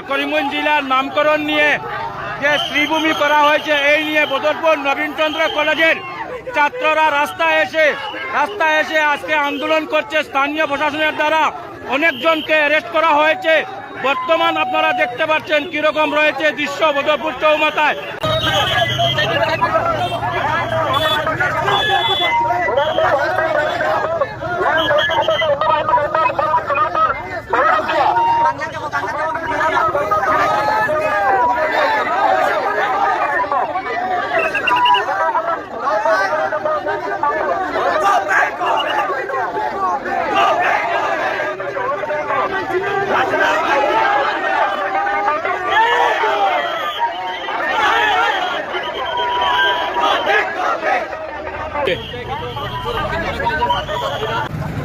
করিমগঞ্জ জেলার নামকরণ নিয়ে যে শ্রীভূমি করা হয়েছে, এই নিয়ে বদরপুর নবীনচন্দ্র কলেজের ছাত্ররা রাস্তায় এসে আজকে আন্দোলন করছে। স্থানীয় প্রশাসনের দ্বারা অনেকজনকে অ্যারেস্ট করা হয়েছে। বর্তমান আপনারা দেখতে পাচ্ছেন কিরকম রয়েছে দৃশ্য বদরপুর চৌমাথায়।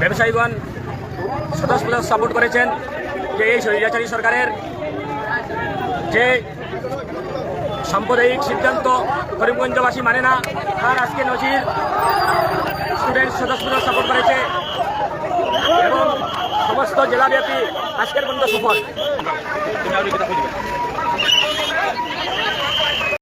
ব্যবসায়ীগণ স্বতঃস্ফূর্ত সাপোর্ট করেছেন যে এই স্বৈরাচারী সরকারের যে সাম্প্রদায়িক সিদ্ধান্ত করিমগঞ্জবাসী মানে না, তার আজকে নজির স্টুডেন্ট স্বতঃস্ফূর্ত সাপোর্ট করেছে এবং সমস্ত জেলাব্যাপী আজকের পর্যন্ত সফল।